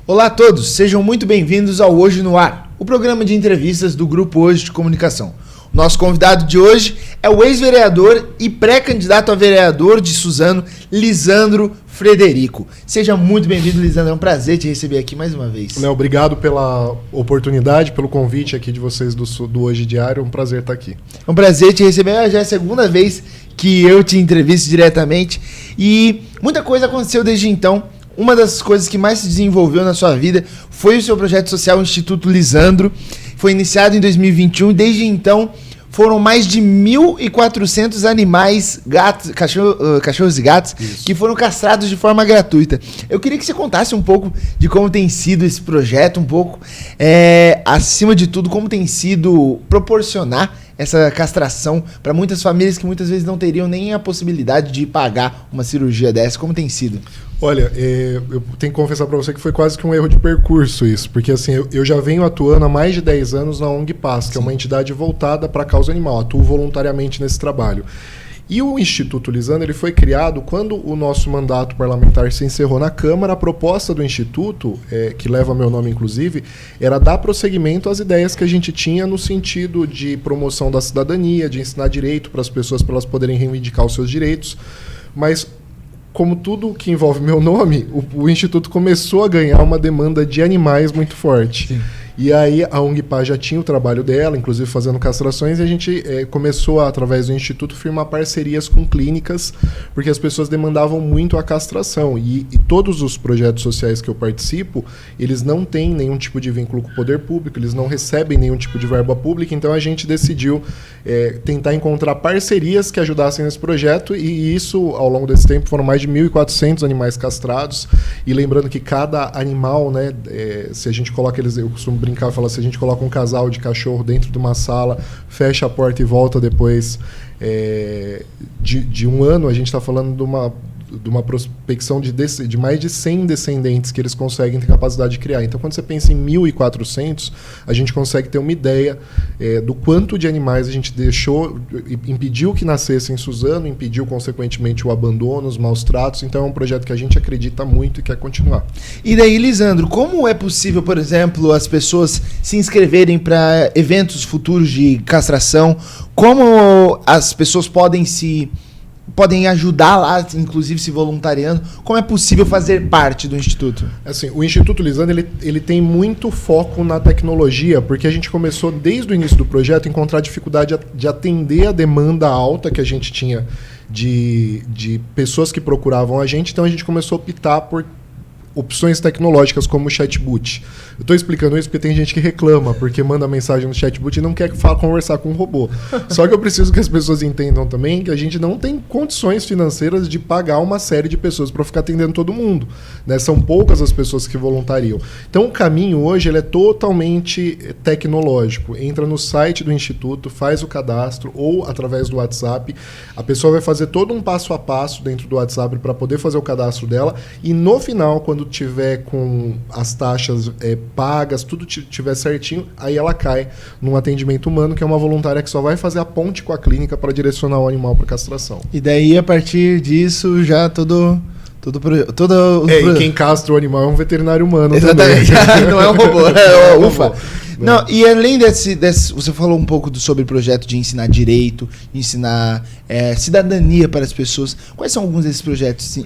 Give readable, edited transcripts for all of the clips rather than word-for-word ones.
Olá a todos, sejam muito bem-vindos ao Hoje no Ar, o programa de entrevistas do Grupo Hoje de Comunicação. O nosso convidado de hoje é o ex-vereador e pré-candidato a vereador de Suzano, Lisandro Frederico. Seja muito bem-vindo, Lisandro, é um prazer te receber aqui mais uma vez. Léo, obrigado pela oportunidade, pelo convite aqui de vocês do Hoje Diário, é um prazer estar aqui. É um prazer te receber, já é a segunda vez que eu te entrevisto diretamente e muita coisa aconteceu desde então. Uma das coisas que mais se desenvolveu na sua vida foi o seu projeto social, o Instituto Lisandro. Foi iniciado em 2021 e desde então foram mais de 1.400 animais, gatos, cachorros e gatos, que foram castrados de forma gratuita. Eu queria que você contasse um pouco de como tem sido esse projeto, um pouco, acima de tudo, como tem sido proporcionar essa castração para muitas famílias que muitas vezes não teriam nem a possibilidade de pagar uma cirurgia dessa. Como tem sido? Olha, eu tenho que confessar para você que foi quase que um erro de percurso isso, porque assim, eu já venho atuando há mais de 10 anos na ONG Paz, que é uma entidade voltada para a causa animal, atuo voluntariamente nesse trabalho. E o Instituto Lisandro ele foi criado quando o nosso mandato parlamentar se encerrou na Câmara. A proposta do Instituto, que leva meu nome inclusive, era dar prosseguimento às ideias que a gente tinha no sentido de promoção da cidadania, de ensinar direito para as pessoas para elas poderem reivindicar os seus direitos. Mas, como tudo que envolve meu nome, o Instituto começou a ganhar uma demanda de animais muito forte. Sim. E aí a ONG Paz já tinha o trabalho dela, inclusive fazendo castrações, e a gente começou, através do Instituto, firmar parcerias com clínicas, porque as pessoas demandavam muito a castração. E todos os projetos sociais que eu participo, eles não têm nenhum tipo de vínculo com o poder público, eles não recebem nenhum tipo de verba pública, então a gente decidiu tentar encontrar parcerias que ajudassem nesse projeto, e isso, ao longo desse tempo, foram mais de 1.400 animais castrados. E lembrando que cada animal, né, se a gente coloca eles, eu costumo brincar, falar, se a gente coloca um casal de cachorro dentro de uma sala, fecha a porta e volta depois de um ano, a gente está falando de uma prospecção de mais de 100 descendentes que eles conseguem ter capacidade de criar. Então, quando você pensa em 1.400, a gente consegue ter uma ideia do quanto de animais a gente deixou, impediu que nascessem em Suzano, impediu, consequentemente, o abandono, os maus tratos. Então, é um projeto que a gente acredita muito e quer continuar. E daí, Lisandro, como é possível, por exemplo, as pessoas se inscreverem para eventos futuros de castração? Como as pessoas podem ajudar lá, inclusive se voluntariando? Como é possível fazer parte do Instituto? Assim, o Instituto Lisandro ele tem muito foco na tecnologia, porque a gente começou desde o início do projeto a encontrar dificuldade de atender a demanda alta que a gente tinha de pessoas que procuravam a gente, então a gente começou a optar por opções tecnológicas como o chatbot. Eu estou explicando isso porque tem gente que reclama, porque manda mensagem no chatbot e não quer conversar com um robô. Só que eu preciso que as pessoas entendam também que a gente não tem condições financeiras de pagar uma série de pessoas para ficar atendendo todo mundo, né? São poucas as pessoas que voluntariam. Então o caminho hoje ele é totalmente tecnológico. Entra no site do Instituto, faz o cadastro ou através do WhatsApp. A pessoa vai fazer todo um passo a passo dentro do WhatsApp para poder fazer o cadastro dela e no final, quando tiver com as taxas pagas, tudo tiver certinho, aí ela cai num atendimento humano, que é uma voluntária que só vai fazer a ponte com a clínica para direcionar o animal para castração. E daí, a partir disso, já e quem castra o animal é um veterinário humano. Exatamente. Também. Não é um robô, ufa. Não, e além desse, você falou um pouco sobre o projeto de ensinar direito, de ensinar cidadania para as pessoas. Quais são alguns desses projetos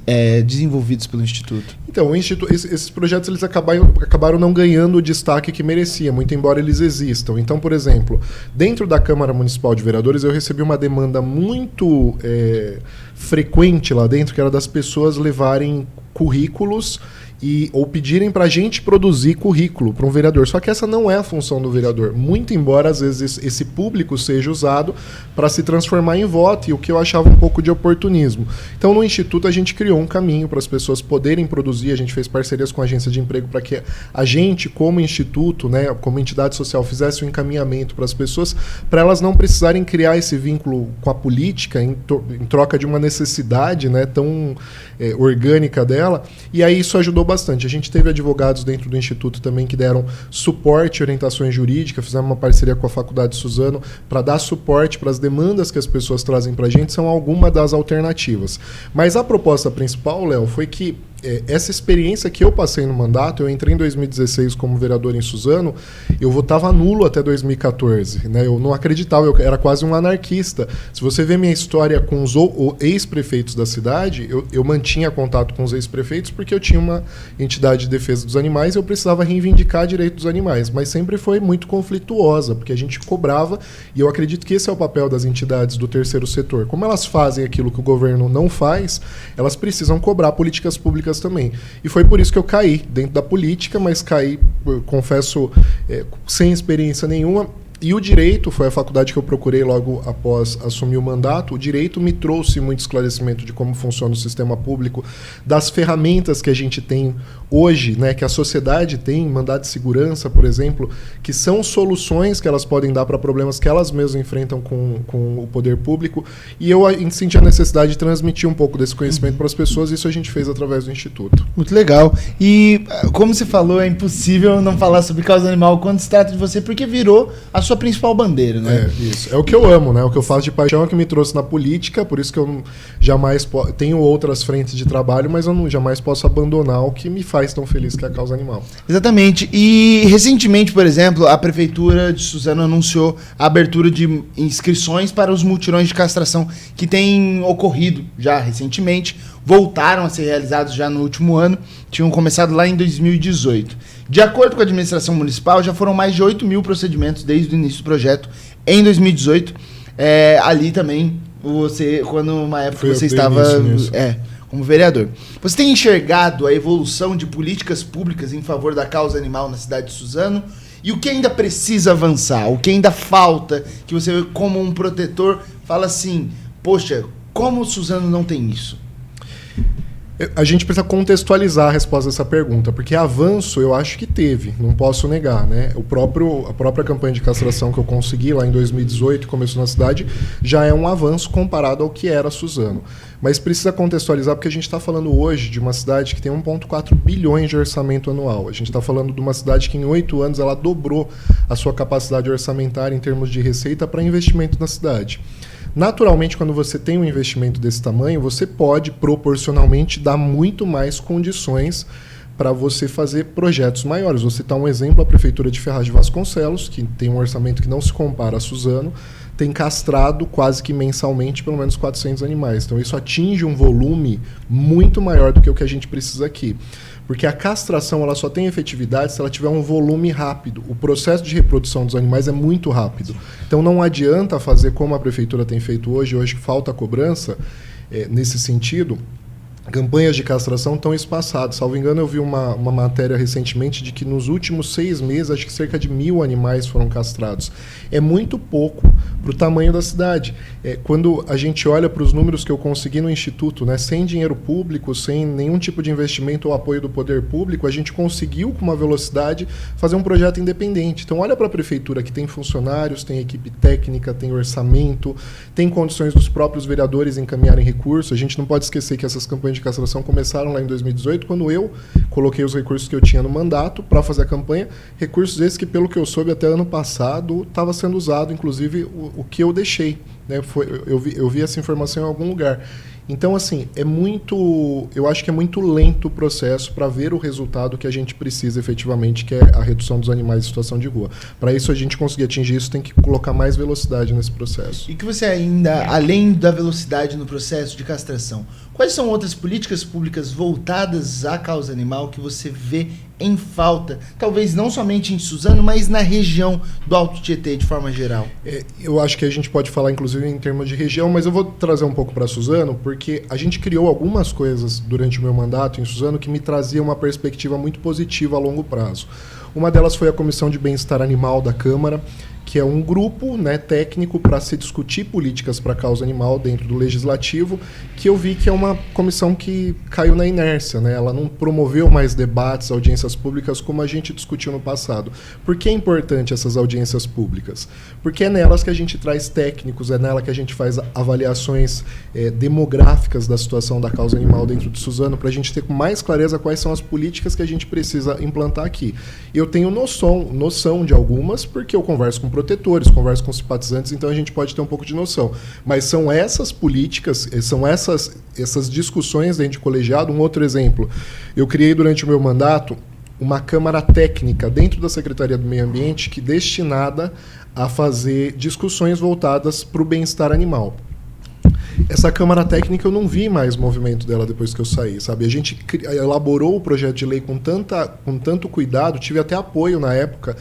desenvolvidos pelo Instituto? Então, esses projetos eles acabaram não ganhando o destaque que merecia, muito embora eles existam. Então, por exemplo, dentro da Câmara Municipal de Vereadores, eu recebi uma demanda muito frequente lá dentro, que era das pessoas levarem currículos ou pedirem para a gente produzir currículo para um vereador. Só que essa não é a função do vereador. Muito embora, às vezes, esse público seja usado para se transformar em voto, e o que eu achava um pouco de oportunismo. Então, no Instituto, a gente criou um caminho para as pessoas poderem produzir. A gente fez parcerias com a agência de emprego para que a gente, como Instituto, né, como entidade social, fizesse um encaminhamento para as pessoas, para elas não precisarem criar esse vínculo com a política em troca de uma necessidade, né, tão orgânica dela. E aí isso ajudou bastante. A gente teve advogados dentro do Instituto também que deram suporte e orientações jurídicas, fizemos uma parceria com a Faculdade de Suzano para dar suporte para as demandas que as pessoas trazem para a gente, são algumas das alternativas. Mas a proposta principal, Léo, foi que essa experiência que eu passei no mandato, eu entrei em 2016 como vereador em Suzano, eu votava nulo até 2014. Né? Eu não acreditava, eu era quase um anarquista. Se você vê minha história com os ex-prefeitos da cidade, eu mantinha contato com os ex-prefeitos porque eu tinha uma entidade de defesa dos animais e eu precisava reivindicar direito dos animais, mas sempre foi muito conflituosa, porque a gente cobrava, e eu acredito que esse é o papel das entidades do terceiro setor. Como elas fazem aquilo que o governo não faz, elas precisam cobrar políticas públicas também. E foi por isso que eu caí dentro da política, mas caí, confesso, sem experiência nenhuma. E o direito, foi a faculdade que eu procurei logo após assumir o mandato, o direito me trouxe muito esclarecimento de como funciona o sistema público, das ferramentas que a gente tem hoje, né, que a sociedade tem, mandado de segurança, por exemplo, que são soluções que elas podem dar para problemas que elas mesmas enfrentam com o poder público. E eu senti a necessidade de transmitir um pouco desse conhecimento para as pessoas, e isso a gente fez através do Instituto. Muito legal. E, como você falou, é impossível não falar sobre causa animal quando se trata de você, porque virou a sua principal bandeira, né? Isso. É o que eu amo, né? O que eu faço de paixão é o que me trouxe na política, por isso que eu jamais tenho outras frentes de trabalho, mas eu jamais posso abandonar o que me faz tão feliz, que é a causa animal. Exatamente. E recentemente, por exemplo, a Prefeitura de Suzano anunciou a abertura de inscrições para os mutirões de castração que têm ocorrido já recentemente, voltaram a ser realizados já no último ano, tinham começado lá em 2018. De acordo com a administração municipal, já foram mais de 8 mil procedimentos desde o início do projeto em 2018. Ali também, quando uma época você estava como vereador. Você tem enxergado a evolução de políticas públicas em favor da causa animal na cidade de Suzano? E o que ainda precisa avançar? O que ainda falta? Que você, como um protetor, fala assim, poxa, como Suzano não tem isso? A gente precisa contextualizar a resposta dessa pergunta, porque avanço eu acho que teve, não posso negar, né? A própria campanha de castração que eu consegui lá em 2018, começou na cidade, já é um avanço comparado ao que era Suzano. Mas precisa contextualizar porque a gente está falando hoje de uma cidade que tem 1,4 bilhões de orçamento anual. A gente está falando de uma cidade que em 8 anos ela dobrou a sua capacidade orçamentária em termos de receita para investimento na cidade. Naturalmente, quando você tem um investimento desse tamanho, você pode proporcionalmente dar muito mais condições para você fazer projetos maiores. Vou citar um exemplo, a Prefeitura de Ferraz de Vasconcelos, que tem um orçamento que não se compara a Suzano, tem castrado quase que mensalmente pelo menos 400 animais. Então isso atinge um volume muito maior do que o que a gente precisa aqui. Porque a castração ela só tem efetividade se ela tiver um volume rápido. O processo de reprodução dos animais é muito rápido. Então não adianta fazer como a Prefeitura tem feito hoje falta cobrança nesse sentido. Campanhas de castração estão espaçadas. Salvo engano, eu vi uma matéria recentemente de que nos últimos 6 meses, acho que cerca de 1.000 animais foram castrados. É muito pouco para o tamanho da cidade. Quando a gente olha para os números que eu consegui no Instituto, né, sem dinheiro público, sem nenhum tipo de investimento ou apoio do poder público, a gente conseguiu, com uma velocidade, fazer um projeto independente. Então, olha para a Prefeitura, que tem funcionários, tem equipe técnica, tem orçamento, tem condições dos próprios vereadores encaminharem recursos. A gente não pode esquecer que essas campanhas de castração começaram lá em 2018, quando eu coloquei os recursos que eu tinha no mandato para fazer a campanha, recursos esses que, pelo que eu soube, até ano passado estava sendo usado, inclusive o que eu deixei, né? Eu vi essa informação em algum lugar. Então, assim, eu acho que é muito lento o processo para ver o resultado que a gente precisa efetivamente, que é a redução dos animais em situação de rua. Para isso, a gente conseguir atingir isso, tem que colocar mais velocidade nesse processo. E que você ainda, além da velocidade no processo de castração, quais são outras políticas públicas voltadas à causa animal que você vê em falta, talvez não somente em Suzano, mas na região do Alto Tietê, de forma geral? Eu acho que a gente pode falar, inclusive, em termos de região, mas eu vou trazer um pouco para Suzano, porque a gente criou algumas coisas durante o meu mandato em Suzano que me trazia uma perspectiva muito positiva a longo prazo. Uma delas foi a Comissão de Bem-Estar Animal da Câmara, que é um grupo, né, técnico para se discutir políticas para a causa animal dentro do Legislativo, que eu vi que é uma comissão que caiu na inércia, né? Ela não promoveu mais debates, audiências públicas como a gente discutiu no passado. Por que é importante essas audiências públicas? Porque é nelas que a gente traz técnicos, é nela que a gente faz avaliações demográficas da situação da causa animal dentro de Suzano, para a gente ter com mais clareza quais são as políticas que a gente precisa implantar aqui. Eu tenho noção de algumas, porque eu converso com protetores, converso com simpatizantes, então a gente pode ter um pouco de noção. Mas são essas políticas, são essas discussões dentro de colegiado. Um outro exemplo, eu criei durante o meu mandato uma Câmara Técnica dentro da Secretaria do Meio Ambiente que é destinada a fazer discussões voltadas para o bem-estar animal. Essa Câmara Técnica eu não vi mais movimento dela depois que eu saí, sabe? A gente elaborou o projeto de lei com tanto cuidado, tive até apoio na época.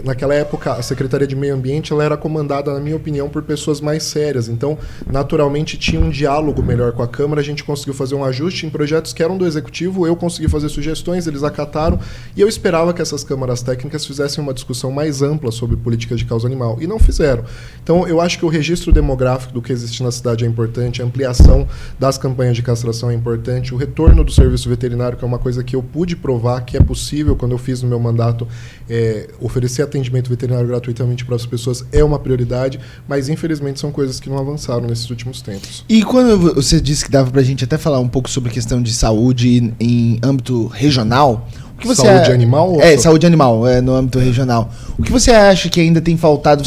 Naquela época, a Secretaria de Meio Ambiente ela era comandada, na minha opinião, por pessoas mais sérias. Então, naturalmente, tinha um diálogo melhor com a Câmara, a gente conseguiu fazer um ajuste em projetos que eram do Executivo, eu consegui fazer sugestões, eles acataram, e eu esperava que essas câmaras técnicas fizessem uma discussão mais ampla sobre políticas de causa animal, e não fizeram. Então, eu acho que o registro demográfico do que existe na cidade é importante, a ampliação das campanhas de castração é importante, o retorno do serviço veterinário, que é uma coisa que eu pude provar que é possível quando eu fiz no meu mandato, oferecer atendimento veterinário gratuitamente para as pessoas é uma prioridade, mas infelizmente são coisas que não avançaram nesses últimos tempos. E quando você disse que dava para a gente até falar um pouco sobre a questão de saúde em âmbito regional, o que você saúde animal? Saúde animal, no âmbito regional. O que você acha que ainda tem faltado?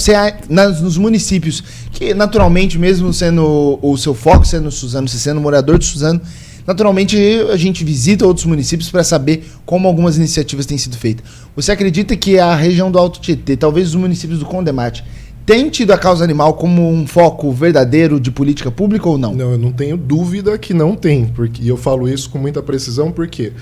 Nos municípios, que naturalmente, mesmo sendo o seu foco sendo Suzano, você sendo morador de Suzano, naturalmente a gente visita outros municípios para saber como algumas iniciativas têm sido feitas. Você acredita que a região do Alto Tietê, talvez os municípios do Condemate, tem tido a causa animal como um foco verdadeiro de política pública ou não? Não, eu não tenho dúvida que não tem, e eu falo isso com muita precisão porque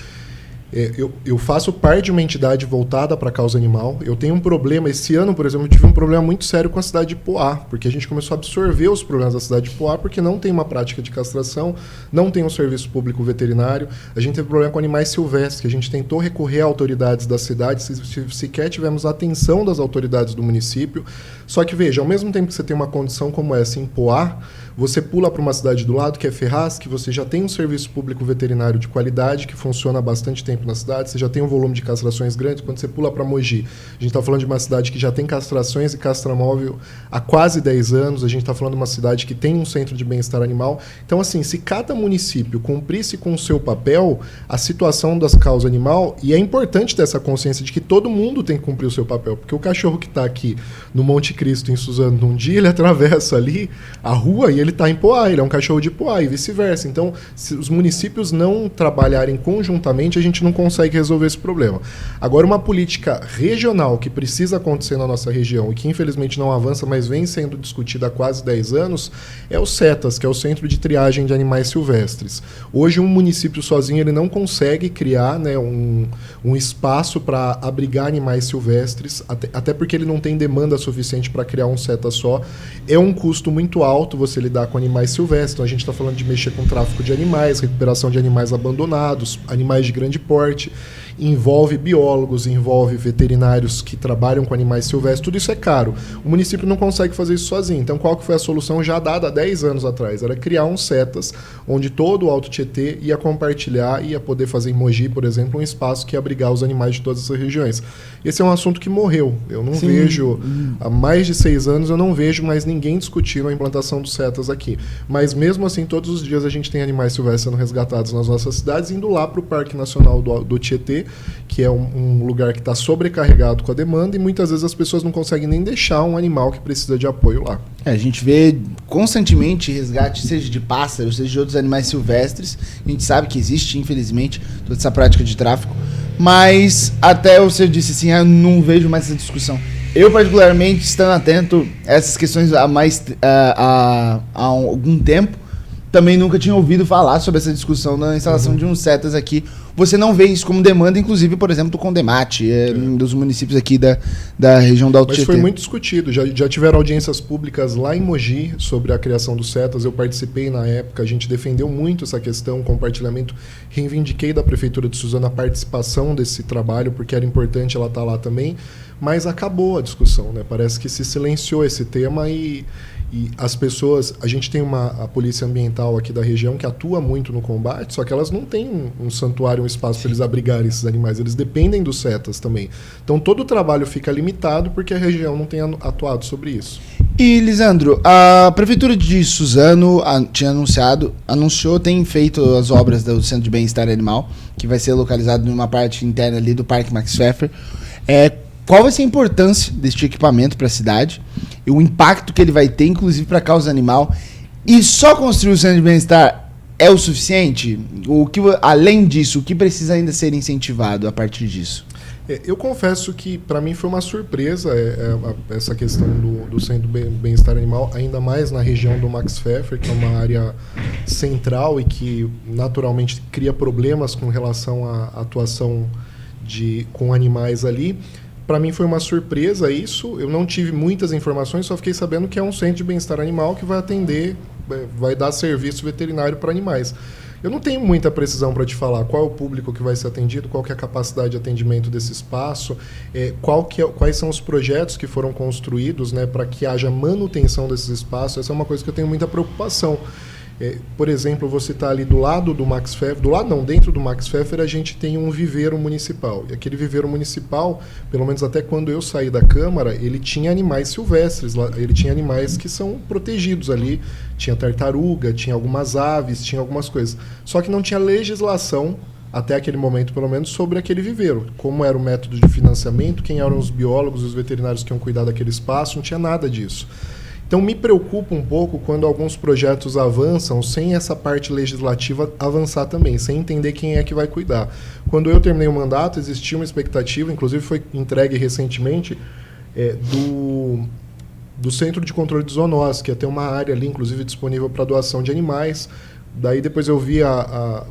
eu faço parte de uma entidade voltada para a causa animal. Eu tenho um problema, esse ano, por exemplo, eu tive um problema muito sério com a cidade de Poá, porque a gente começou a absorver os problemas da cidade de Poá, porque não tem uma prática de castração, não tem um serviço público veterinário, a gente teve problema com animais silvestres, que a gente tentou recorrer a autoridades da cidade, sequer tivemos a atenção das autoridades do município. Só que, veja, ao mesmo tempo que você tem uma condição como essa em Poá, você pula para uma cidade do lado, que é Ferraz, que você já tem um serviço público veterinário de qualidade, que funciona há bastante tempo na cidade, você já tem um volume de castrações grande. Quando você pula para Mogi, a gente está falando de uma cidade que já tem castrações e castramóvel há quase 10 anos, a gente está falando de uma cidade que tem um centro de bem-estar animal. Então, assim, se cada município cumprisse com o seu papel, a situação das causas animal, e é importante ter essa consciência de que todo mundo tem que cumprir o seu papel, porque o cachorro que está aqui no Monte Cristo, em Suzano, num dia ele atravessa ali a rua e ele está em Poá, ele é um cachorro de Poá e vice-versa. Então, se os municípios não trabalharem conjuntamente, a gente não consegue resolver esse problema. Agora, uma política regional que precisa acontecer na nossa região e que infelizmente não avança, mas vem sendo discutida há quase 10 anos, é o CETAS, que é o Centro de Triagem de Animais Silvestres. Hoje, um município sozinho ele não consegue criar, né, um espaço para abrigar animais silvestres, até porque ele não tem demanda suficiente para criar um CETAS só. É um custo muito alto você lidar com animais silvestres. Então, a gente está falando de mexer com tráfico de animais, recuperação de animais abandonados, animais de grande porte, envolve biólogos, envolve veterinários que trabalham com animais silvestres, tudo isso é caro. O município não consegue fazer isso sozinho. Então, qual que foi a solução já dada há 10 anos atrás? Era criar um CETAS, onde todo o Alto Tietê ia compartilhar, ia poder fazer em Mogi, por exemplo, um espaço que ia abrigar os animais de todas essas regiões. Esse é um assunto que morreu. Eu não vejo, há mais de 6 anos, eu não vejo mais ninguém discutindo a implantação do CETAS aqui. Mas mesmo assim, todos os dias a gente tem animais silvestres sendo resgatados nas nossas cidades, indo lá para o Parque Nacional do Tietê, que é um lugar que está sobrecarregado com a demanda, e muitas vezes as pessoas não conseguem nem deixar um animal que precisa de apoio lá. A gente vê constantemente resgate, seja de pássaros, seja de outros animais silvestres. A gente sabe que existe, infelizmente, toda essa prática de tráfico. Mas até você disse assim, eu não vejo mais essa discussão. Eu, particularmente, estando atento a essas questões há algum tempo, também nunca tinha ouvido falar sobre essa discussão na instalação de uns CETAS aqui. Você não vê isso como demanda, inclusive, por exemplo, do Condemate, dos municípios aqui da região do Alto Tietê. Mas foi muito discutido. Já tiveram audiências públicas lá em Mogi sobre a criação dos CETAS. Eu participei na época, a gente defendeu muito essa questão, compartilhamento. Reivindiquei da Prefeitura de Suzano a participação desse trabalho, porque era importante ela estar lá também. Mas acabou a discussão, né? Parece que se silenciou esse tema e as pessoas... A gente tem a Polícia Ambiental aqui da região que atua muito no combate, só que elas não têm um santuário, um espaço para eles abrigarem esses animais. Eles dependem dos CETAS também. Então, todo o trabalho fica limitado porque a região não tem atuado sobre isso. E, Lisandro, a Prefeitura de Suzano anunciou, tem feito as obras do Centro de Bem-Estar Animal, que vai ser localizado numa parte interna ali do Parque Max Pfeffer. qual vai ser a importância deste equipamento para a cidade e o impacto que ele vai ter, inclusive para a causa animal. E só construir o centro de bem-estar é o suficiente? Além disso, o que precisa ainda ser incentivado a partir disso? Eu confesso que para mim foi uma surpresa essa questão do centro de bem-estar animal, ainda mais na região do Max Pfeffer, que é uma área central e que naturalmente cria problemas com relação à atuação com animais ali. Para mim foi uma surpresa isso, eu não tive muitas informações, só fiquei sabendo que é um centro de bem-estar animal que vai atender, vai dar serviço veterinário para animais. Eu não tenho muita precisão para te falar qual é o público que vai ser atendido, qual que é a capacidade de atendimento desse espaço, quais são os projetos que foram construídos, né, para que haja manutenção desses espaços. Essa é uma coisa que eu tenho muita preocupação. Por exemplo, você está ali do lado do Max Pfeffer, dentro do Max Pfeffer a gente tem um viveiro municipal. E aquele viveiro municipal, pelo menos até quando eu saí da Câmara, ele tinha animais silvestres, ele tinha animais que são protegidos ali, tinha tartaruga, tinha algumas aves, tinha algumas coisas. Só que não tinha legislação, até aquele momento pelo menos, sobre aquele viveiro. Como era o método de financiamento, quem eram os biólogos, os veterinários que iam cuidar daquele espaço, não tinha nada disso. Então, me preocupa um pouco quando alguns projetos avançam sem essa parte legislativa avançar também, sem entender quem é que vai cuidar. Quando eu terminei o mandato, existia uma expectativa, inclusive foi entregue recentemente, do Centro de Controle de Zoonose, que ia ter uma área ali, inclusive, disponível para doação de animais. Daí depois eu vi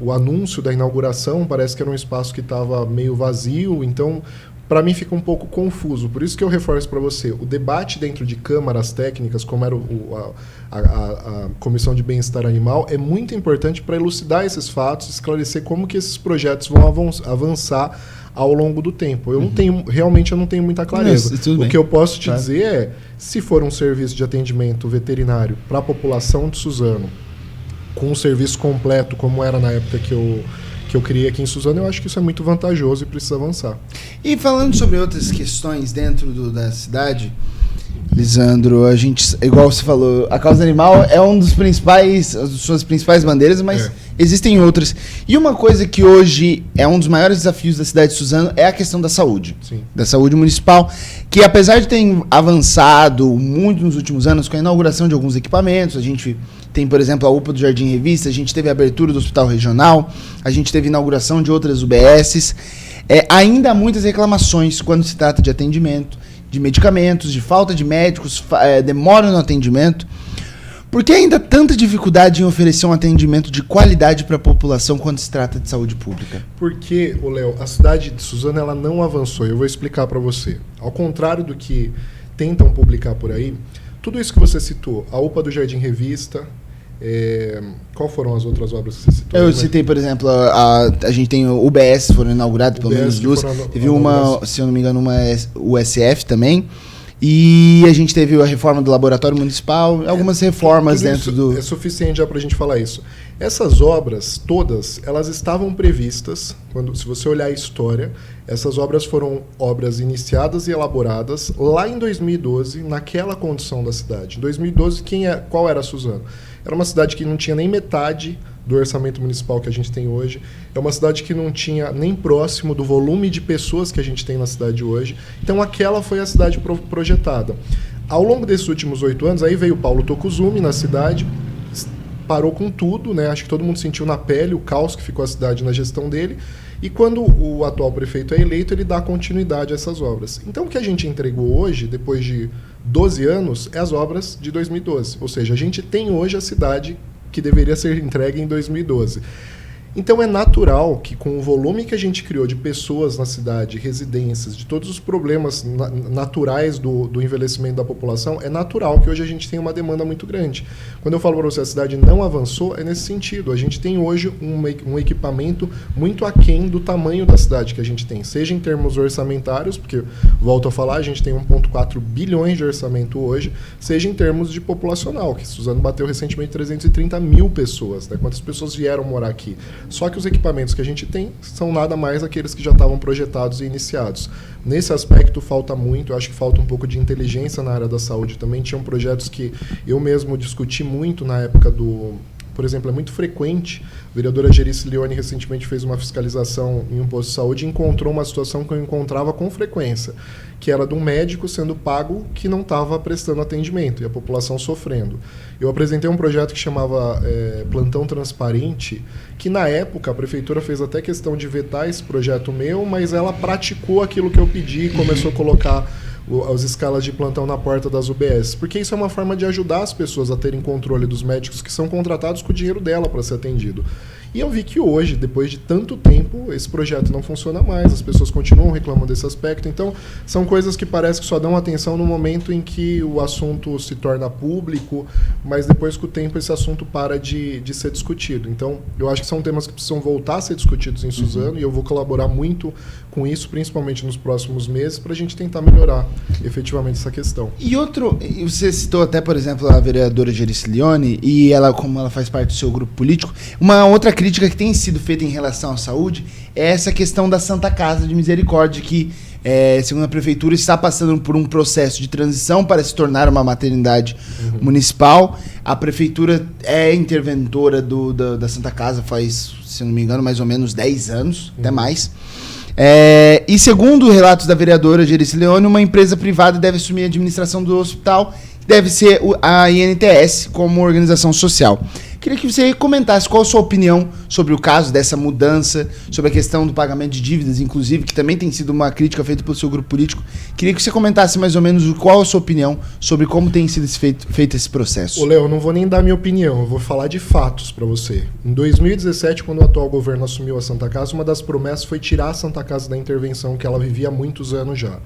o anúncio da inauguração, parece que era um espaço que estava meio vazio, então para mim fica um pouco confuso. Por isso que eu reforço para você, o debate dentro de câmaras técnicas, como era a Comissão de Bem-Estar Animal, é muito importante para elucidar esses fatos, esclarecer como que esses projetos vão avançar ao longo do tempo. Eu realmente não tenho muita clareza. O que eu posso te dizer é, se for um serviço de atendimento veterinário para a população de Suzano, com um serviço completo, como era na época que eu criei aqui em Suzano, eu acho que isso é muito vantajoso e precisa avançar. E falando sobre outras questões dentro da cidade, Lisandro, a gente, igual você falou, a causa animal é uma das suas principais bandeiras, mas existem outras. E uma coisa que hoje é um dos maiores desafios da cidade de Suzano é a questão da saúde. Sim. Da saúde municipal, que apesar de ter avançado muito nos últimos anos com a inauguração de alguns equipamentos, a gente tem, por exemplo, a UPA do Jardim Revista, a gente teve a abertura do Hospital Regional, a gente teve a inauguração de outras UBSs. Ainda há muitas reclamações quando se trata de atendimento, de medicamentos, de falta de médicos, demora no atendimento. Por que ainda tanta dificuldade em oferecer um atendimento de qualidade para a população quando se trata de saúde pública? Porque, Léo, a cidade de Suzano ela não avançou. Eu vou explicar para você. Ao contrário do que tentam publicar por aí, tudo isso que você citou, a UPA do Jardim Revista, qual foram as outras obras que você citou? Eu citei, por exemplo, a gente tem o UBS, foram inaugurados, pelo menos duas. Teve uma, se eu não me engano, uma USF também. E a gente teve a reforma do laboratório municipal, algumas reformas dentro do... É suficiente já para a gente falar isso. Essas obras, todas, elas estavam previstas, se você olhar a história, essas obras foram obras iniciadas e elaboradas lá em 2012, naquela condição da cidade. Em 2012, qual era a Suzano? Era uma cidade que não tinha nem metade do orçamento municipal que a gente tem hoje. É uma cidade que não tinha nem próximo do volume de pessoas que a gente tem na cidade hoje. Então, aquela foi a cidade projetada. Ao longo desses últimos 8 anos, aí veio o Paulo Tokuzumi na cidade, parou com tudo, né? Acho que todo mundo sentiu na pele o caos que ficou a cidade na gestão dele. E quando o atual prefeito é eleito, ele dá continuidade a essas obras. Então, o que a gente entregou hoje, depois de 12 anos, é as obras de 2012. Ou seja, a gente tem hoje a cidade que deveria ser entregue em 2012. Então é natural que com o volume que a gente criou de pessoas na cidade, residências, de todos os problemas naturais do envelhecimento da população, é natural que hoje a gente tenha uma demanda muito grande. Quando eu falo para você a cidade não avançou, é nesse sentido. A gente tem hoje um equipamento muito aquém do tamanho da cidade que a gente tem, seja em termos orçamentários, porque, volto a falar, a gente tem 1,4 bilhões de orçamento hoje, seja em termos de populacional, que Suzano bateu recentemente 330 mil pessoas, né? Quantas pessoas vieram morar aqui? Só que os equipamentos que a gente tem são nada mais aqueles que já estavam projetados e iniciados. Nesse aspecto falta muito, eu acho que falta um pouco de inteligência na área da saúde também. Tinham projetos que eu mesmo discuti muito na época por exemplo, é muito frequente. A vereadora Gerice Leone recentemente fez uma fiscalização em um posto de saúde e encontrou uma situação que eu encontrava com frequência, que era de um médico sendo pago que não estava prestando atendimento e a população sofrendo. Eu apresentei um projeto que chamava Plantão Transparente, que na época a prefeitura fez até questão de vetar esse projeto meu, mas ela praticou aquilo que eu pedi e começou a colocar as escalas de plantão na porta das UBS, porque isso é uma forma de ajudar as pessoas a terem controle dos médicos que são contratados com o dinheiro dela para ser atendido. E eu vi que hoje, depois de tanto tempo, esse projeto não funciona mais, as pessoas continuam reclamando desse aspecto. Então, são coisas que parece que só dão atenção no momento em que o assunto se torna público, mas depois, com o tempo, esse assunto para de ser discutido. Então, eu acho que são temas que precisam voltar a ser discutidos em Suzano, e eu vou colaborar muito com isso, principalmente nos próximos meses, para a gente tentar melhorar efetivamente essa questão. E você citou até, por exemplo, a vereadora Gerice Leone, e ela, como ela faz parte do seu grupo político, uma outra crítica que tem sido feita em relação à saúde é essa questão da Santa Casa de Misericórdia, que, segundo a prefeitura, está passando por um processo de transição para se tornar uma maternidade municipal. A prefeitura é interventora da Santa Casa faz, se não me engano, mais ou menos 10 anos, até mais. E segundo relatos da vereadora Gerice Leone, uma empresa privada deve assumir a administração do hospital, deve ser a INTS como organização social. Queria que você comentasse qual a sua opinião sobre o caso dessa mudança, sobre a questão do pagamento de dívidas, inclusive, que também tem sido uma crítica feita pelo seu grupo político. Queria que você comentasse mais ou menos qual a sua opinião sobre como tem sido feito esse processo. Ô, Léo, eu não vou nem dar minha opinião, eu vou falar de fatos para você. Em 2017, quando o atual governo assumiu a Santa Casa, uma das promessas foi tirar a Santa Casa da intervenção que ela vivia há muitos anos já.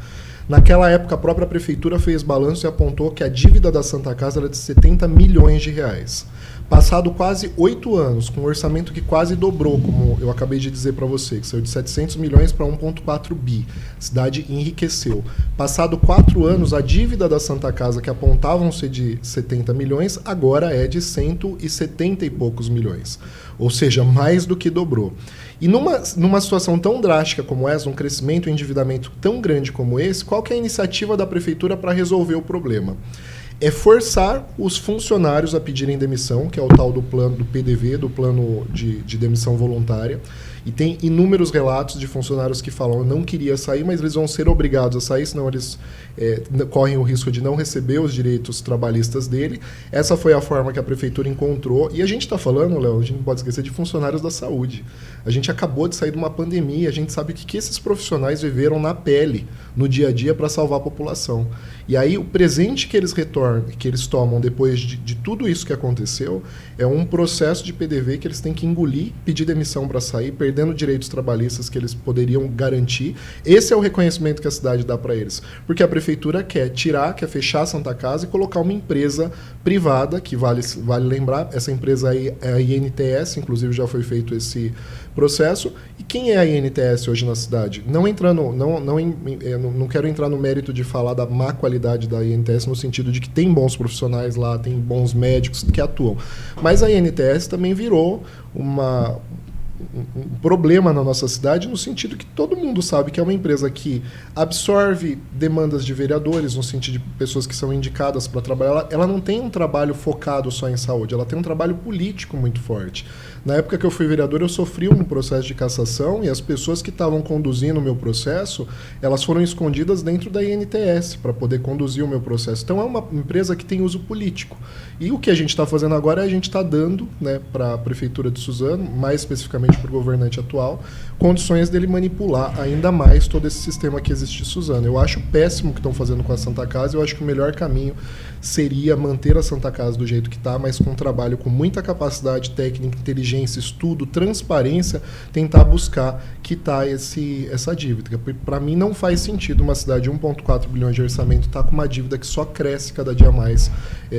Naquela época, a própria prefeitura fez balanço e apontou que a dívida da Santa Casa era de 70 milhões de reais. Passado quase 8 anos, com um orçamento que quase dobrou, como eu acabei de dizer para você, que saiu de 700 milhões para 1,4 bi. A cidade enriqueceu. Passado 4 anos, a dívida da Santa Casa, que apontavam ser de 70 milhões, agora é de 170 e poucos milhões. Ou seja, mais do que dobrou. E numa situação tão drástica como essa, um crescimento e endividamento tão grande como esse, qual que é a iniciativa da prefeitura para resolver o problema? É forçar os funcionários a pedirem demissão, que é o tal do plano do PDV, do plano de demissão voluntária. E tem inúmeros relatos de funcionários que falam: eu não queria sair, mas eles vão ser obrigados a sair, senão eles correm o risco de não receber os direitos trabalhistas dele. Essa foi a forma que a prefeitura encontrou. E a gente está falando, Léo, a gente não pode esquecer de funcionários da saúde. A gente acabou de sair de uma pandemia, a gente sabe o que esses profissionais viveram na pele, no dia a dia, para salvar a população. E aí o presente que eles retornam, que eles tomam depois de tudo isso que aconteceu, é um processo de PDV que eles têm que engolir, pedir demissão para sair, perdendo direitos trabalhistas que eles poderiam garantir. Esse é o reconhecimento que a cidade dá para eles. Porque a prefeitura quer quer fechar a Santa Casa e colocar uma empresa privada, que vale lembrar, essa empresa aí é a INTS, inclusive já foi feito esse processo. E quem é a INTS hoje na cidade? Não quero entrar no mérito de falar da má qualidade da INTS, no sentido de que tem bons profissionais lá, tem bons médicos que atuam. Mas a INTS também virou um problema na nossa cidade, no sentido que todo mundo sabe que é uma empresa que absorve demandas de vereadores, no sentido de pessoas que são indicadas para trabalhar. Ela não tem um trabalho focado só em saúde, ela tem um trabalho político muito forte. Na época que eu fui vereador, eu sofri um processo de cassação e as pessoas que estavam conduzindo o meu processo, elas foram escondidas dentro da INTS para poder conduzir o meu processo. Então é uma empresa que tem uso político. E o que a gente está fazendo agora é a gente está dando, né, para a Prefeitura de Suzano, mais especificamente para o governante atual, condições dele manipular ainda mais todo esse sistema que existe em Suzano. Eu acho péssimo o que estão fazendo com a Santa Casa, eu acho que o melhor caminho seria manter a Santa Casa do jeito que está, mas com um trabalho com muita capacidade técnica, inteligência, estudo, transparência, tentar buscar quitar essa dívida. Para mim não faz sentido uma cidade de 1,4 bilhões de orçamento estar com uma dívida que só cresce cada dia mais,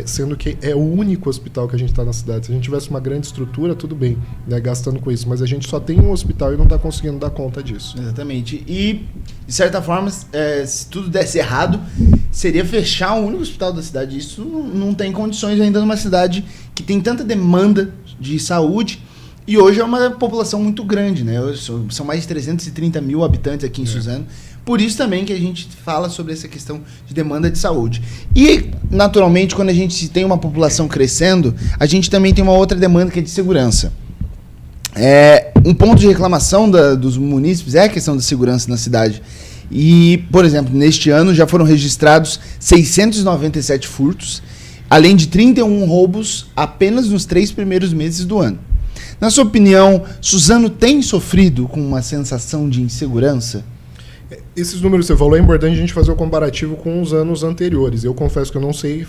sendo que é o único hospital que a gente está na cidade. Se a gente tivesse uma grande estrutura, tudo bem, né, gastando com isso, mas a gente só tem um hospital e não está conseguindo dar conta disso. Exatamente. E, de certa forma, se tudo desse errado, seria fechar o único hospital da cidade. Isso não tem condições ainda numa cidade que tem tanta demanda de saúde e hoje é uma população muito grande, né? São mais de 330 mil habitantes aqui em Suzano, Por isso também que a gente fala sobre essa questão de demanda de saúde. E, naturalmente, quando a gente tem uma população crescendo, a gente também tem uma outra demanda que é de segurança. Um ponto de reclamação dos munícipes é a questão da segurança na cidade. E, por exemplo, neste ano já foram registrados 697 furtos, além de 31 roubos apenas nos 3 primeiros meses do ano. Na sua opinião, Suzano tem sofrido com uma sensação de insegurança? Esses números que você falou, é importante a gente fazer o comparativo com os anos anteriores. Eu confesso que eu não sei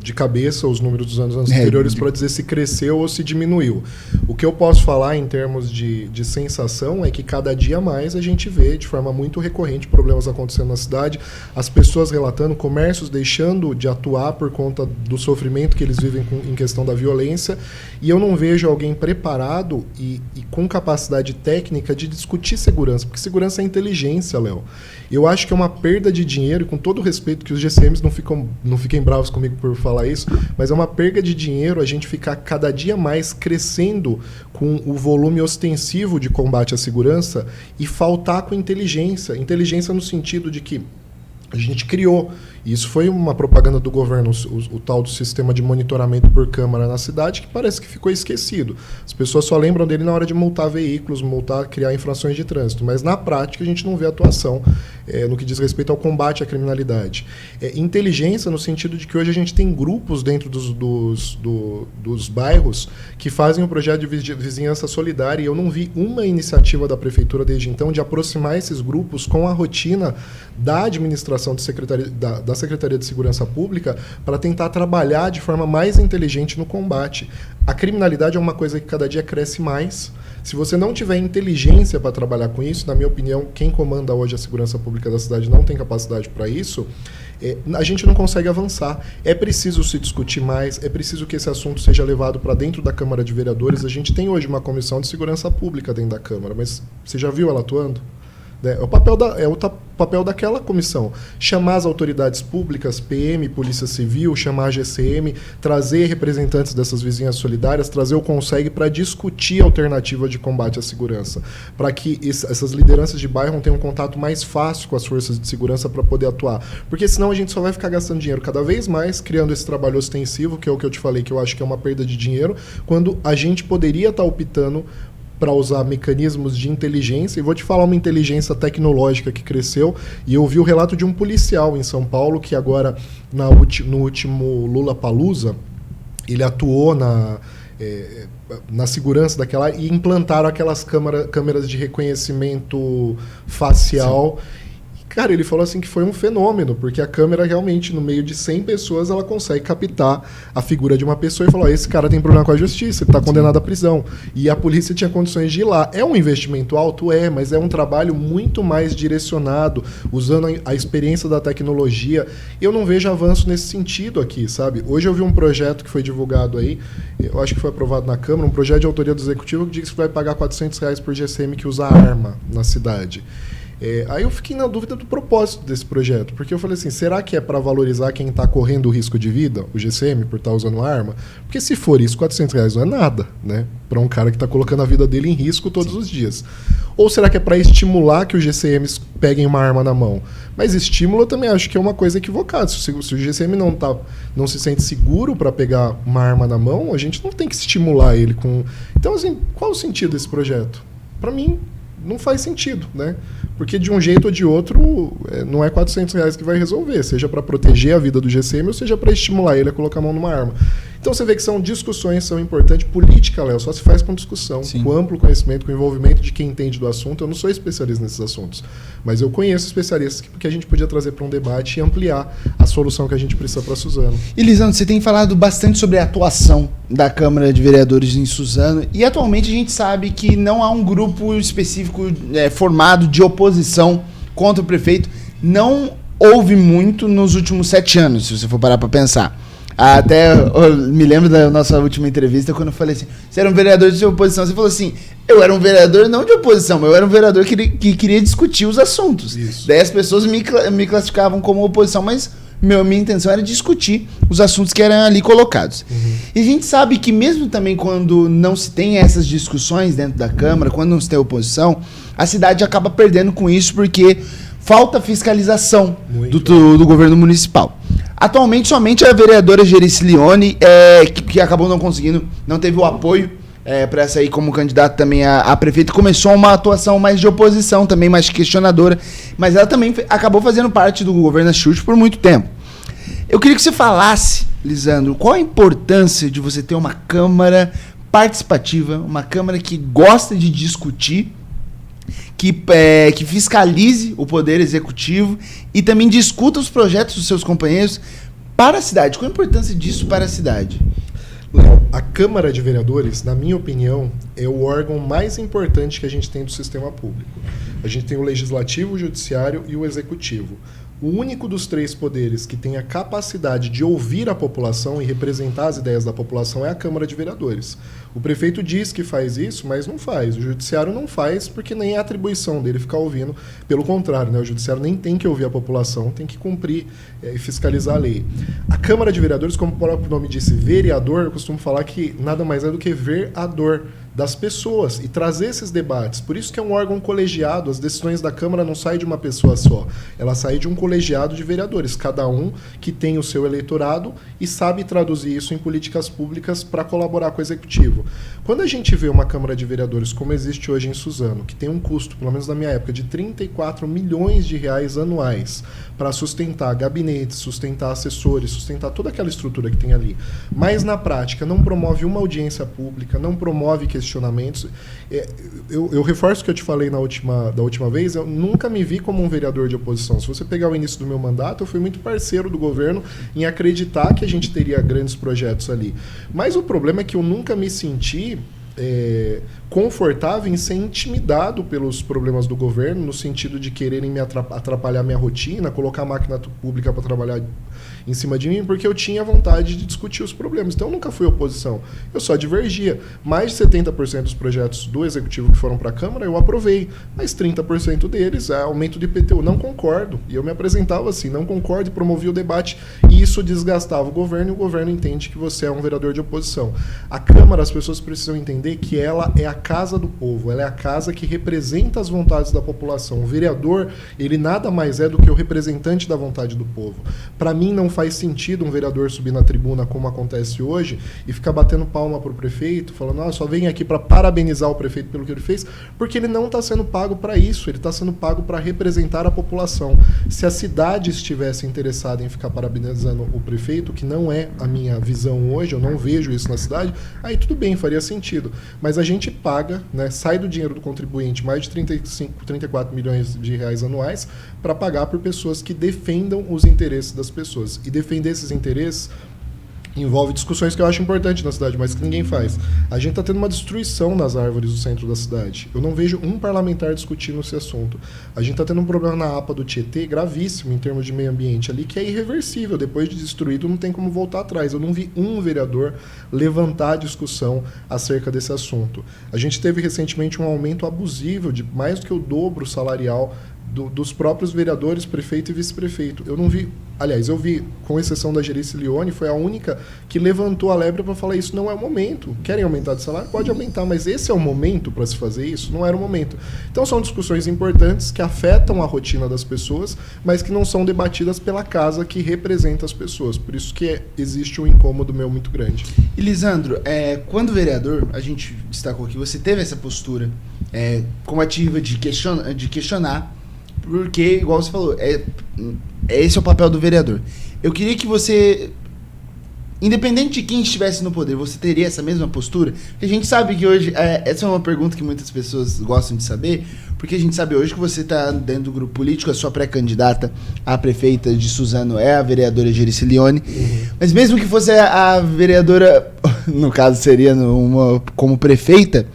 de cabeça os números dos anos anteriores para dizer se cresceu ou se diminuiu. O que eu posso falar em termos de sensação é que cada dia mais a gente vê de forma muito recorrente problemas acontecendo na cidade, as pessoas relatando, comércios deixando de atuar por conta do sofrimento que eles vivem em questão da violência, e eu não vejo alguém preparado e com capacidade técnica de discutir segurança, porque segurança é inteligência, Léo. Eu acho que é uma perda de dinheiro, e com todo o respeito que os GCMs não fiquem bravos comigo por falar isso, mas é uma perda de dinheiro a gente ficar cada dia mais crescendo com o volume ostensivo de combate à segurança e faltar com inteligência. Inteligência no sentido de que a gente criou, e isso foi uma propaganda do governo, o tal do sistema de monitoramento por câmara na cidade, que parece que ficou esquecido. As pessoas só lembram dele na hora de multar veículos, criar infrações de trânsito, mas na prática a gente não vê atuação no que diz respeito ao combate à criminalidade. Inteligência no sentido de que hoje a gente tem grupos dentro dos bairros que fazem o projeto de vizinhança solidária, e eu não vi uma iniciativa da prefeitura desde então de aproximar esses grupos com a rotina da administração da Secretaria de Segurança Pública para tentar trabalhar de forma mais inteligente no combate. A criminalidade é uma coisa que cada dia cresce mais. Se você não tiver inteligência para trabalhar com isso, na minha opinião, quem comanda hoje a segurança pública da cidade não tem capacidade para isso, a gente não consegue avançar. É preciso se discutir mais, é preciso que esse assunto seja levado para dentro da Câmara de Vereadores. A gente tem hoje uma comissão de segurança pública dentro da Câmara, mas você já viu ela atuando? É o papel daquela comissão. Chamar as autoridades públicas, PM, Polícia Civil, chamar a GCM, trazer representantes dessas vizinhas solidárias, trazer o CONSEG para discutir a alternativa de combate à segurança, para que essas lideranças de bairro tenham um contato mais fácil com as forças de segurança para poder atuar. Porque senão a gente só vai ficar gastando dinheiro cada vez mais, criando esse trabalho ostensivo, que é o que eu te falei, que eu acho que é uma perda de dinheiro, quando a gente poderia estar optando para usar mecanismos de inteligência. E vou te falar uma inteligência tecnológica que cresceu, e eu vi o relato de um policial em São Paulo que agora, no último Lollapalooza, ele atuou na segurança daquela, e implantaram aquelas câmeras de reconhecimento facial. Sim. Cara, ele falou assim que foi um fenômeno, porque a câmera realmente, no meio de 100 pessoas, ela consegue captar a figura de uma pessoa e falar: esse cara tem problema com a justiça, ele está condenado à prisão. E a polícia tinha condições de ir lá. É um investimento alto? Mas é um trabalho muito mais direcionado, usando a experiência da tecnologia. Eu não vejo avanço nesse sentido aqui, sabe? Hoje eu vi um projeto que foi divulgado aí, eu acho que foi aprovado na Câmara, um projeto de autoria do Executivo que diz que vai pagar R$400 por GCM que usa arma na cidade. Aí eu fiquei na dúvida do propósito desse projeto, porque eu falei assim, será que é para valorizar quem está correndo o risco de vida, o GCM, por estar usando uma arma? Porque se for isso, R$400 não é nada, né? Para um cara que está colocando a vida dele em risco todos os dias. Ou será que é para estimular que os GCMs peguem uma arma na mão? Mas estímulo eu também acho que é uma coisa equivocada. Se o GCM não se sente seguro para pegar uma arma na mão, a gente não tem que estimular ele com... Então, assim, qual o sentido desse projeto? Para mim, não faz sentido, né? Porque de um jeito ou de outro, não é R$400 que vai resolver, seja para proteger a vida do GCM ou seja para estimular ele a colocar a mão numa arma. Então você vê que são discussões, são importantes. Política, Léo, só se faz com discussão, sim, com amplo conhecimento, com envolvimento de quem entende do assunto. Eu não sou especialista nesses assuntos, mas eu conheço especialistas que a gente podia trazer para um debate e ampliar a solução que a gente precisa para Suzano. E Lisandro, você tem falado bastante sobre a atuação da Câmara de Vereadores em Suzano, e atualmente a gente sabe que não há um grupo específico formado de oposição contra o prefeito. Não houve muito nos últimos 7 anos, se você for parar para pensar. Até eu me lembro da nossa última entrevista, quando eu falei assim, você era um vereador de oposição, você falou assim, eu era um vereador não de oposição, eu era um vereador que queria discutir os assuntos. Isso. Daí as pessoas me classificavam como oposição, mas minha intenção era discutir os assuntos que eram ali colocados. Uhum. E a gente sabe que mesmo também quando não se tem essas discussões dentro da Câmara, quando não se tem oposição, a cidade acaba perdendo com isso, porque falta fiscalização Muito. do governo municipal. Atualmente, somente a vereadora Gerice Lione, que acabou não conseguindo, não teve o apoio para sair como candidato também a prefeito, começou uma atuação mais de oposição, também mais questionadora, mas ela também acabou fazendo parte do governo Axuxi por muito tempo. Eu queria que você falasse, Lisandro, qual a importância de você ter uma Câmara participativa, uma Câmara que gosta de discutir, que fiscalize o Poder Executivo e também discuta os projetos dos seus companheiros para a cidade. Qual a importância disso para a cidade? Léo, a Câmara de Vereadores, na minha opinião, é o órgão mais importante que a gente tem do sistema público. A gente tem o Legislativo, o Judiciário e o Executivo. O único dos três poderes que tem a capacidade de ouvir a população e representar as ideias da população é a Câmara de Vereadores. O prefeito diz que faz isso, mas não faz. O Judiciário não faz porque nem é atribuição dele ficar ouvindo. Pelo contrário, né? O Judiciário nem tem que ouvir a população, tem que cumprir e fiscalizar a lei. A Câmara de Vereadores, como o próprio nome disse, vereador, eu costumo falar que nada mais é do que ver a dor das pessoas e trazer esses debates. Por isso que é um órgão colegiado, as decisões da Câmara não saem de uma pessoa só, ela sai de um colegiado de vereadores, cada um que tem o seu eleitorado e sabe traduzir isso em políticas públicas para colaborar com o Executivo. Quando a gente vê uma Câmara de Vereadores como existe hoje em Suzano, que tem um custo, pelo menos na minha época, de 34 milhões de reais anuais para sustentar gabinetes, sustentar assessores, sustentar toda aquela estrutura que tem ali, mas na prática não promove uma audiência pública, não promove questionamentos. Eu reforço o que eu te falei da última vez, eu nunca me vi como um vereador de oposição. Se você pegar o início do meu mandato, eu fui muito parceiro do governo em acreditar que a gente teria grandes projetos ali. Mas o problema é que eu nunca me senti confortável em ser intimidado pelos problemas do governo, no sentido de quererem me atrapalhar minha rotina, colocar a máquina pública para trabalhar em cima de mim, porque eu tinha vontade de discutir os problemas. Então eu nunca fui oposição, eu só divergia. Mais de 70% dos projetos do Executivo que foram para a Câmara eu aprovei, mas 30% deles é aumento de IPTU. Não concordo. E eu me apresentava assim, não concordo, e promovia o debate, e isso desgastava o governo, e o governo entende que você é um vereador de oposição. A Câmara, as pessoas precisam entender que ela é a casa do povo, ela é a casa que representa as vontades da população. O vereador, ele nada mais é do que o representante da vontade do povo. Para mim, não faz sentido um vereador subir na tribuna, como acontece hoje, e ficar batendo palma para o prefeito, falando, só vem aqui para parabenizar o prefeito pelo que ele fez, porque ele não está sendo pago para isso, ele está sendo pago para representar a população. Se a cidade estivesse interessada em ficar parabenizando o prefeito, que não é a minha visão hoje, eu não vejo isso na cidade, aí tudo bem, faria sentido. Mas a gente paga, né, sai do dinheiro do contribuinte mais de 34 milhões de reais anuais para pagar por pessoas que defendam os interesses das pessoas. E defender esses interesses envolve discussões que eu acho importantes na cidade, mas que ninguém faz. A gente está tendo uma destruição nas árvores do centro da cidade. Eu não vejo um parlamentar discutindo esse assunto. A gente está tendo um problema na APA do Tietê gravíssimo em termos de meio ambiente ali, que é irreversível. Depois de destruído, não tem como voltar atrás. Eu não vi um vereador levantar a discussão acerca desse assunto. A gente teve recentemente um aumento abusivo de mais do que o dobro salarial dos próprios vereadores, prefeito e vice-prefeito. Eu não vi, aliás, eu vi, com exceção da Gerice Lione, foi a única que levantou a lebre para falar isso não é o momento. Querem aumentar de salário? Pode aumentar, mas esse é o momento para se fazer isso? Não era o momento. Então são discussões importantes que afetam a rotina das pessoas, mas que não são debatidas pela casa que representa as pessoas. Por isso que existe um incômodo meu muito grande. E Lisandro, quando vereador, a gente destacou que você teve essa postura combativa de questionar, porque, igual você falou, esse é o papel do vereador. Eu queria que você, independente de quem estivesse no poder, você teria essa mesma postura? Porque a gente sabe que hoje, essa é uma pergunta que muitas pessoas gostam de saber, porque a gente sabe hoje que você está dentro do grupo político, a sua pré-candidata à prefeita de Suzano é a vereadora Gerice Lione, mas mesmo que fosse a vereadora, no caso seria como prefeita,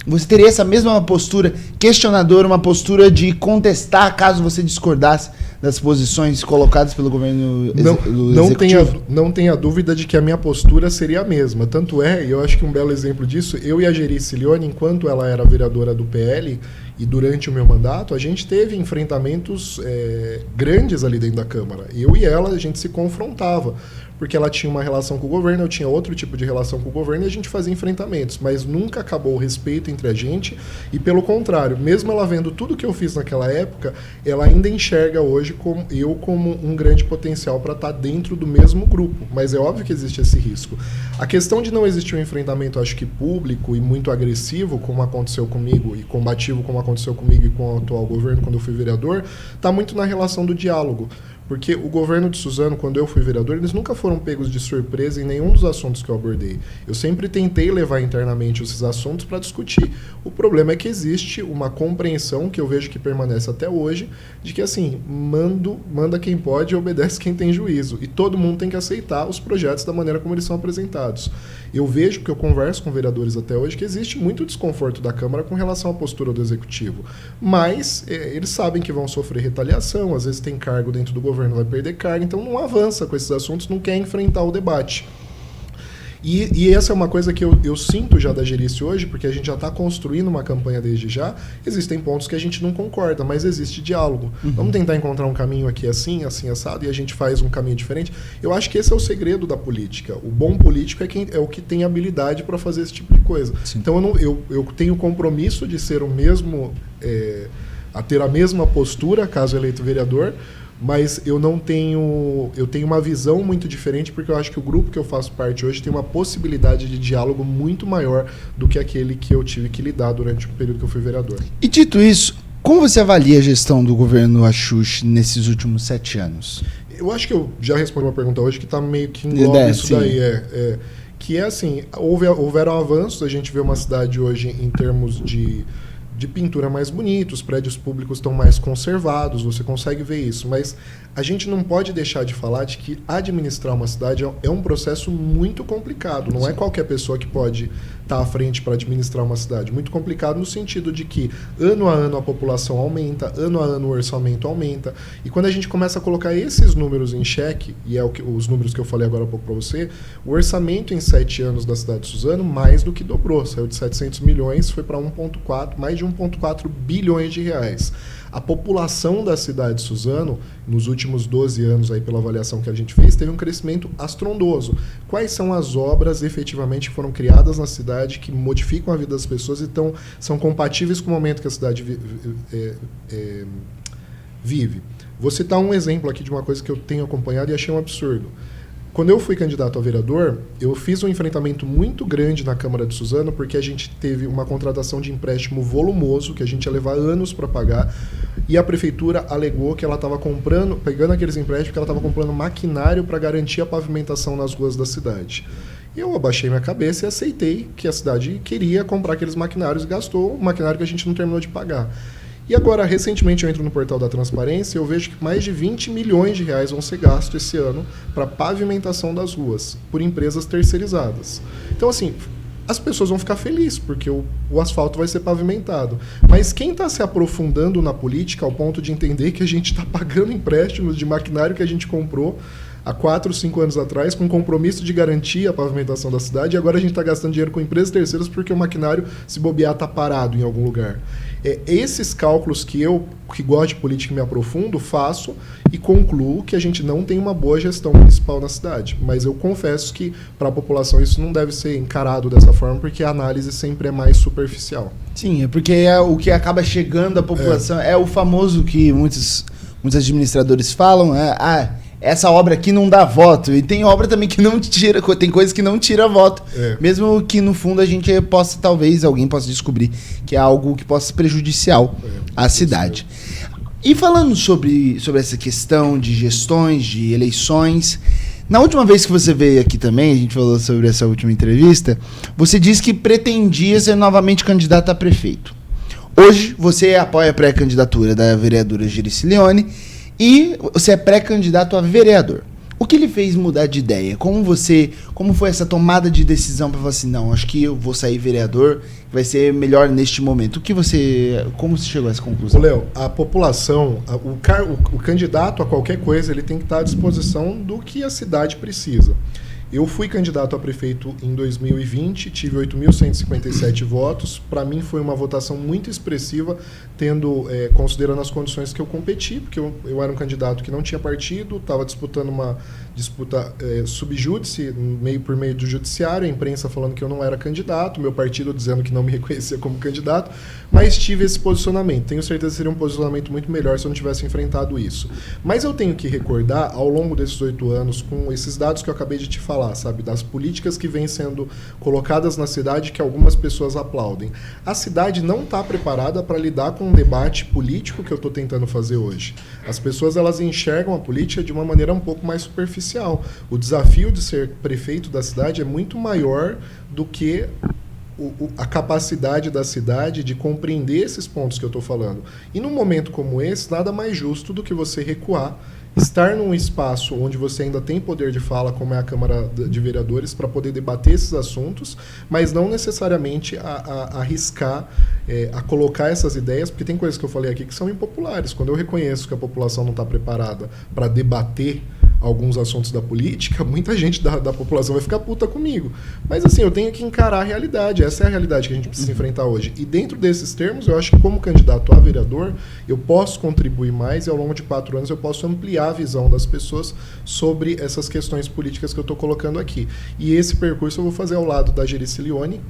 você teria essa mesma postura questionadora, uma postura de contestar caso você discordasse das posições colocadas pelo governo executivo? Não tenha dúvida de que a minha postura seria a mesma. Tanto e eu acho que um belo exemplo disso, eu e a Gerice Lione, enquanto ela era vereadora do PL e durante o meu mandato, a gente teve enfrentamentos grandes ali dentro da Câmara. Eu e ela, a gente se confrontava. porque ela tinha uma relação com o governo, eu tinha outro tipo de relação com o governo e a gente fazia enfrentamentos, mas nunca acabou o respeito entre a gente e, pelo contrário, mesmo ela vendo tudo que eu fiz naquela época, ela ainda enxerga hoje como um grande potencial para estar dentro do mesmo grupo, mas é óbvio que existe esse risco. A questão de não existir um enfrentamento, acho que público e muito agressivo, como aconteceu comigo, e combativo como aconteceu comigo e com o atual governo quando eu fui vereador, está muito na relação do diálogo. Porque o governo de Suzano, quando eu fui vereador, eles nunca foram pegos de surpresa em nenhum dos assuntos que eu abordei. Eu sempre tentei levar internamente esses assuntos para discutir. O problema é que existe uma compreensão, que eu vejo que permanece até hoje, de que assim, manda quem pode e obedece quem tem juízo. E todo mundo tem que aceitar os projetos da maneira como eles são apresentados. Eu vejo, que eu converso com vereadores até hoje, que existe muito desconforto da Câmara com relação à postura do Executivo. Mas eles sabem que vão sofrer retaliação, às vezes tem cargo dentro do governo, vai perder carga, então não avança com esses assuntos, não quer enfrentar o debate. E essa é uma coisa que eu sinto já da Gerice hoje, porque a gente já está construindo uma campanha desde já. Existem pontos que a gente não concorda, mas existe diálogo. Vamos tentar encontrar um caminho aqui assim, assado, e a gente faz um caminho diferente. Eu acho que esse é o segredo da política. O bom político é o que tem habilidade para fazer esse tipo de coisa. Sim. Então eu tenho o compromisso de ser o mesmo, a ter a mesma postura, caso eleito vereador, mas eu tenho uma visão muito diferente, porque eu acho que o grupo que eu faço parte hoje tem uma possibilidade de diálogo muito maior do que aquele que eu tive que lidar durante o período que eu fui vereador. E dito isso, como você avalia a gestão do governo Axuxi nesses últimos 7 anos? Eu acho que eu já respondi uma pergunta hoje que está meio que engloba isso sim. Daí. Que é assim, houveram avanços, a gente vê uma cidade hoje em termos de pintura mais bonita, os prédios públicos estão mais conservados, você consegue ver isso, mas a gente não pode deixar de falar de que administrar uma cidade é um processo muito complicado, não é qualquer pessoa que pode estar à frente para administrar uma cidade. Muito complicado no sentido de que ano a ano a população aumenta, ano a ano o orçamento aumenta, e quando a gente começa a colocar esses números em xeque, e é os números que eu falei agora há pouco para você, o orçamento em 7 anos da cidade de Suzano mais do que dobrou, saiu de 700 milhões, foi para 1,4, mais de 1,4 bilhões de reais. A população da cidade de Suzano, nos últimos 12 anos, aí, pela avaliação que a gente fez, teve um crescimento astrondoso. Quais são as obras efetivamente que foram criadas na cidade, que modificam a vida das pessoas e são compatíveis com o momento que a cidade vive? Vou citar um exemplo aqui de uma coisa que eu tenho acompanhado e achei um absurdo. Quando eu fui candidato a vereador, eu fiz um enfrentamento muito grande na Câmara de Suzano, porque a gente teve uma contratação de empréstimo volumoso, que a gente ia levar anos para pagar, e a prefeitura alegou que ela estava pegando aqueles empréstimos, que ela estava comprando maquinário para garantir a pavimentação nas ruas da cidade. Eu abaixei minha cabeça e aceitei que a cidade queria comprar aqueles maquinários e gastou o maquinário que a gente não terminou de pagar. E agora, recentemente, eu entro no portal da Transparência e eu vejo que mais de 20 milhões de reais vão ser gastos esse ano para pavimentação das ruas, por empresas terceirizadas. Então, assim, as pessoas vão ficar felizes, porque o asfalto vai ser pavimentado. Mas quem está se aprofundando na política ao ponto de entender que a gente está pagando empréstimos de maquinário que a gente comprou há 4, 5 anos atrás, com compromisso de garantir a pavimentação da cidade, e agora a gente está gastando dinheiro com empresas terceiras porque o maquinário, se bobear, está parado em algum lugar. Esses cálculos que eu, que gosto de política e me aprofundo, faço e concluo que a gente não tem uma boa gestão municipal na cidade. Mas eu confesso que, para a população, isso não deve ser encarado dessa forma, porque a análise sempre é mais superficial. Sim, é porque o que acaba chegando à população é o famoso que muitos administradores falam, essa obra aqui não dá voto. E tem obra também que não tira, tem coisas que não tira voto. Mesmo que no fundo a gente possa, talvez, alguém possa descobrir que é algo que possa ser prejudicial à cidade. E falando sobre essa questão de gestões, de eleições, na última vez que você veio aqui também, a gente falou sobre essa última entrevista, você disse que pretendia ser novamente candidato a prefeito. Hoje você apoia a pré-candidatura da vereadora Gerice Leone, e você é pré-candidato a vereador. O que lhe fez mudar de ideia? Como foi essa tomada de decisão para falar assim, não, acho que eu vou sair vereador, vai ser melhor neste momento? Como você chegou a essa conclusão? Léo, a população, o candidato a qualquer coisa, ele tem que estar à disposição do que a cidade precisa. Eu fui candidato a prefeito em 2020, tive 8.157 votos. Para mim foi uma votação muito expressiva, considerando as condições que eu competi, porque eu era um candidato que não tinha partido, estava disputando uma disputa subjúdice, por meio do judiciário, a imprensa falando que eu não era candidato, meu partido dizendo que não me reconhecia como candidato, mas tive esse posicionamento. Tenho certeza que seria um posicionamento muito melhor se eu não tivesse enfrentado isso. Mas eu tenho que recordar, ao longo desses 8 anos, com esses dados que eu acabei de te falar, sabe, das políticas que vêm sendo colocadas na cidade que algumas pessoas aplaudem. A cidade não está preparada para lidar com um debate político que eu estou tentando fazer hoje. As pessoas elas enxergam a política de uma maneira um pouco mais superficial. O desafio de ser prefeito da cidade é muito maior do que a capacidade da cidade de compreender esses pontos que eu estou falando. E num momento como esse, nada mais justo do que você recuar, estar num espaço onde você ainda tem poder de fala, como é a Câmara de Vereadores, para poder debater esses assuntos, mas não necessariamente a arriscar, a colocar essas ideias, porque tem coisas que eu falei aqui que são impopulares. Quando eu reconheço que a população não está preparada para debater alguns assuntos da política, muita gente da população vai ficar puta comigo. Mas assim, eu tenho que encarar a realidade. Essa é a realidade que a gente precisa enfrentar hoje. E dentro desses termos, eu acho que como candidato a vereador, eu posso contribuir mais e ao longo de 4 anos eu posso ampliar a visão das pessoas sobre essas questões políticas que eu estou colocando aqui. E esse percurso eu vou fazer ao lado da Gerici Lione.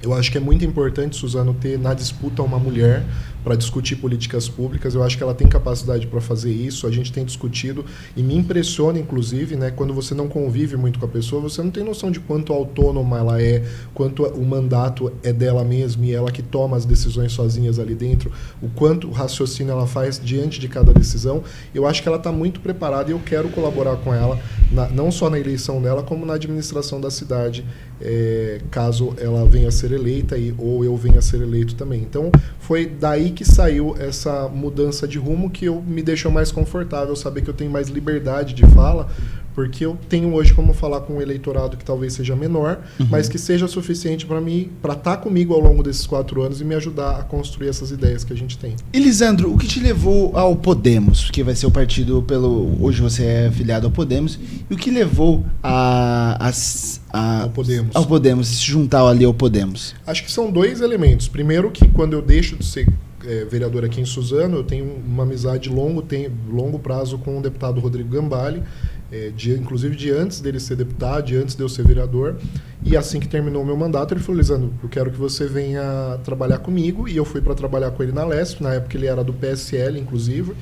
Eu acho que é muito importante, Suzano, ter na disputa uma mulher para discutir políticas públicas. Eu acho que ela tem capacidade para fazer isso. A gente tem discutido e me impressiona, inclusive, né, quando você não convive muito com a pessoa, você não tem noção de quanto autônoma ela é, quanto o mandato é dela mesma e ela que toma as decisões sozinhas ali dentro, o quanto raciocínio ela faz diante de cada decisão. Eu acho que ela está muito preparada e eu quero colaborar com ela, não só na eleição dela, como na administração da cidade, caso ela venha a ser eleita ou eu venha a ser eleito também. Então, foi daí que saiu essa mudança de rumo que me deixou mais confortável, saber que eu tenho mais liberdade de fala, porque eu tenho hoje como falar com um eleitorado que talvez seja menor, mas que seja suficiente para estar comigo ao longo desses 4 anos e me ajudar a construir essas ideias que a gente tem. E Lisandro, o que te levou ao Podemos, que vai ser o partido hoje você é filiado ao Podemos, e o que levou ao Podemos, se juntar ali ao Podemos? Acho que são 2 elementos. Primeiro que quando eu deixo de ser vereador aqui em Suzano, eu tenho uma amizade longo prazo com o deputado Rodrigo Gambale, inclusive de antes dele ser deputado, de antes de eu ser vereador. E assim que terminou o meu mandato, ele falou: Lisandro, eu quero que você venha trabalhar comigo. E eu fui para trabalhar com ele na Lesp, na época ele era do PSL, inclusive.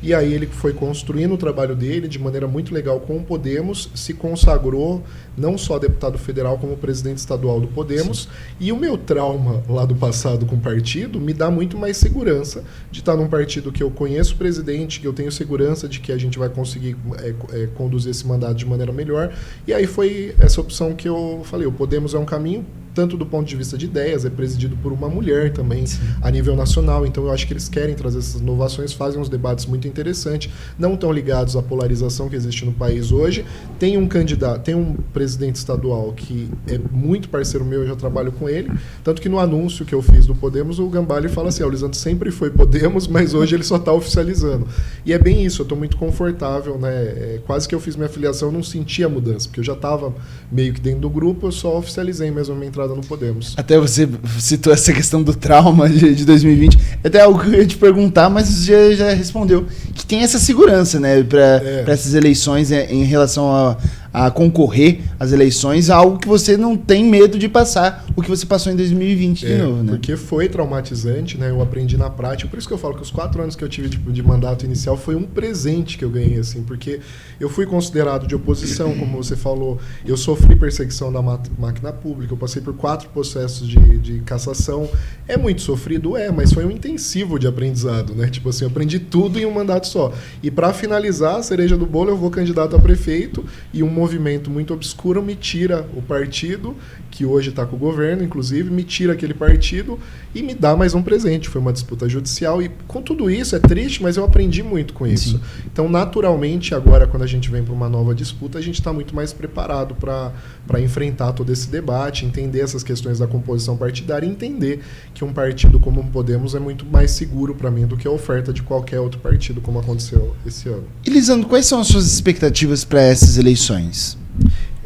E aí ele foi construindo o trabalho dele de maneira muito legal com o Podemos, se consagrou não só deputado federal como presidente estadual do Podemos. Sim. E o meu trauma lá do passado com o partido me dá muito mais segurança de estar num partido que eu conheço o presidente, que eu tenho segurança de que a gente vai conseguir conduzir esse mandato de maneira melhor. E aí foi essa opção que eu falei: o Podemos é um caminho, tanto do ponto de vista de ideias, é presidido por uma mulher também. Sim. A nível nacional, então eu acho que eles querem trazer essas inovações, fazem uns debates muito interessantes, não estão ligados à polarização que existe no país hoje. Tem um presidente estadual que é muito parceiro meu, eu já trabalho com ele, tanto que no anúncio que eu fiz do Podemos, o Gambale fala assim: o Lisandro sempre foi Podemos, mas hoje ele só está oficializando. E é bem isso, eu estou muito confortável, né? Quase que eu fiz minha filiação, eu não senti a mudança, porque eu já estava meio que dentro do grupo, eu só oficializei mesmo a minha entrada no Podemos. Até você citou essa questão do trauma de 2020. Até algo que eu ia te perguntar, mas você já respondeu. Que tem essa segurança, né, para essas eleições em relação a concorrer às eleições, algo que você não tem medo de passar, o que você passou em 2020 de novo, né? Porque foi traumatizante, né? Eu aprendi na prática, por isso que eu falo que os 4 anos que eu tive de mandato inicial foi um presente que eu ganhei, assim, porque eu fui considerado de oposição, como você falou, eu sofri perseguição da máquina pública, eu passei por 4 processos de cassação. É muito sofrido? Mas foi um intensivo de aprendizado, né? Tipo assim, eu aprendi tudo em um mandato só. E para finalizar, a cereja do bolo, eu vou candidato a prefeito e um movimento muito obscuro me tira o partido, que hoje está com o governo, inclusive, me tira aquele partido e me dá mais um presente. Foi uma disputa judicial e com tudo isso, é triste, mas eu aprendi muito com isso. Sim. Então, naturalmente, agora, quando a gente vem para uma nova disputa, a gente está muito mais preparado para enfrentar todo esse debate, entender essas questões da composição partidária e entender que um partido como o Podemos é muito mais seguro para mim do que a oferta de qualquer outro partido, como aconteceu esse ano. E, Lisandro, quais são as suas expectativas para essas eleições?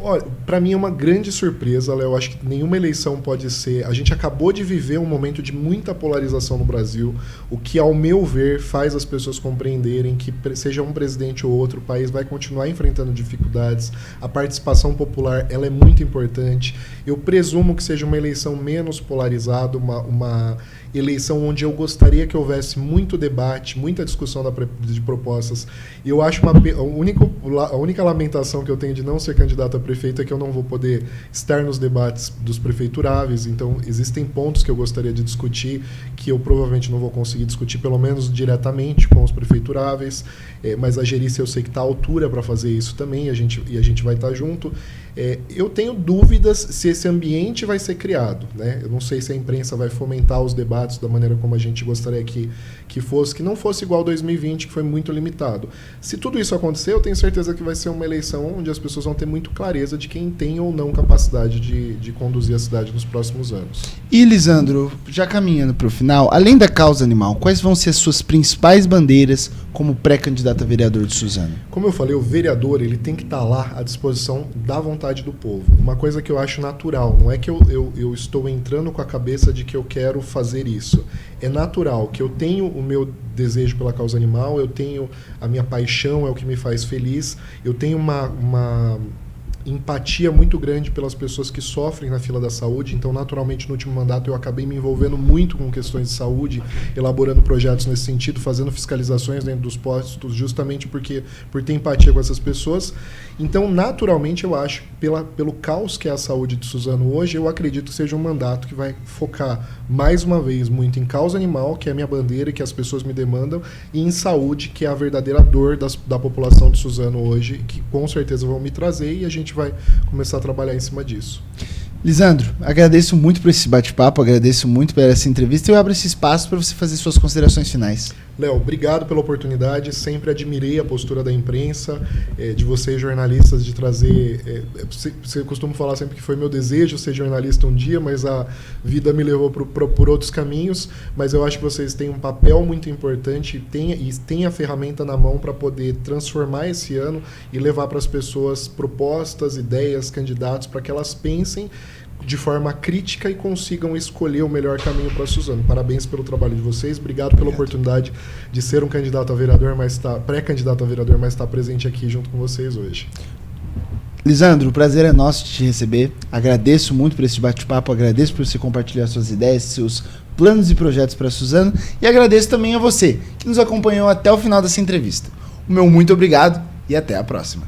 Olha, para mim é uma grande surpresa, Léo. Acho que nenhuma eleição pode ser. A gente acabou de viver um momento de muita polarização no Brasil, o que, ao meu ver, faz as pessoas compreenderem que, seja um presidente ou outro, o país vai continuar enfrentando dificuldades. A participação popular, ela é muito importante. Eu presumo que seja uma eleição menos polarizada, uma eleição onde eu gostaria que houvesse muito debate, muita discussão de propostas. E eu acho a única lamentação que eu tenho de não ser candidato a prefeito é que eu não vou poder estar nos debates dos prefeituráveis. Então, existem pontos que eu gostaria de discutir que eu provavelmente não vou conseguir discutir, pelo menos diretamente com os prefeituráveis, mas a Gerícia eu sei que está à altura para fazer isso também, e a gente vai estar junto. Eu tenho dúvidas se esse ambiente vai ser criado, né? Eu não sei se a imprensa vai fomentar os debates da maneira como a gente gostaria que fosse, que não fosse igual 2020, que foi muito limitado. Se tudo isso acontecer, eu tenho certeza que vai ser uma eleição onde as pessoas vão ter muito clareza de quem tem ou não capacidade de conduzir a cidade nos próximos anos. E, Lisandro, já caminhando para o final, além da causa animal, quais vão ser as suas principais bandeiras como pré-candidato a vereador de Suzano? Como eu falei, o vereador ele tem que estar lá à disposição da vontade do povo. Uma coisa que eu acho natural, não é que eu estou entrando com a cabeça de que eu quero fazer isso. É natural que eu tenho o meu desejo pela causa animal, eu tenho a minha paixão, é o que me faz feliz, eu tenho uma empatia muito grande pelas pessoas que sofrem na fila da saúde. Então, naturalmente, no último mandato eu acabei me envolvendo muito com questões de saúde, elaborando projetos nesse sentido, fazendo fiscalizações dentro dos postos, justamente por ter empatia com essas pessoas. Então, naturalmente, eu acho, pelo caos que é a saúde de Suzano hoje, eu acredito que seja um mandato que vai focar, mais uma vez, muito em causa animal, que é a minha bandeira e que as pessoas me demandam, e em saúde, que é a verdadeira dor da população de Suzano hoje, que com certeza vão me trazer, e a gente vai começar a trabalhar em cima disso. Lisandro, agradeço muito por esse bate-papo, agradeço muito por essa entrevista e eu abro esse espaço para você fazer suas considerações finais. Léo, obrigado pela oportunidade, sempre admirei a postura da imprensa, de vocês jornalistas, de trazer... Você costuma falar sempre que foi meu desejo ser jornalista um dia, mas a vida me levou por outros caminhos, mas eu acho que vocês têm um papel muito importante e têm a ferramenta na mão para poder transformar esse ano e levar para as pessoas propostas, ideias, candidatos, para que elas pensem de forma crítica e consigam escolher o melhor caminho para Suzano. Parabéns pelo trabalho de vocês, obrigado pela oportunidade de ser um candidato a vereador, mas pré-candidato a vereador, mas estar presente aqui junto com vocês hoje. Lisandro, o prazer é nosso de te receber, agradeço muito por esse bate-papo, agradeço por você compartilhar suas ideias, seus planos e projetos para Suzano, e agradeço também a você que nos acompanhou até o final dessa entrevista. O meu muito obrigado e até a próxima.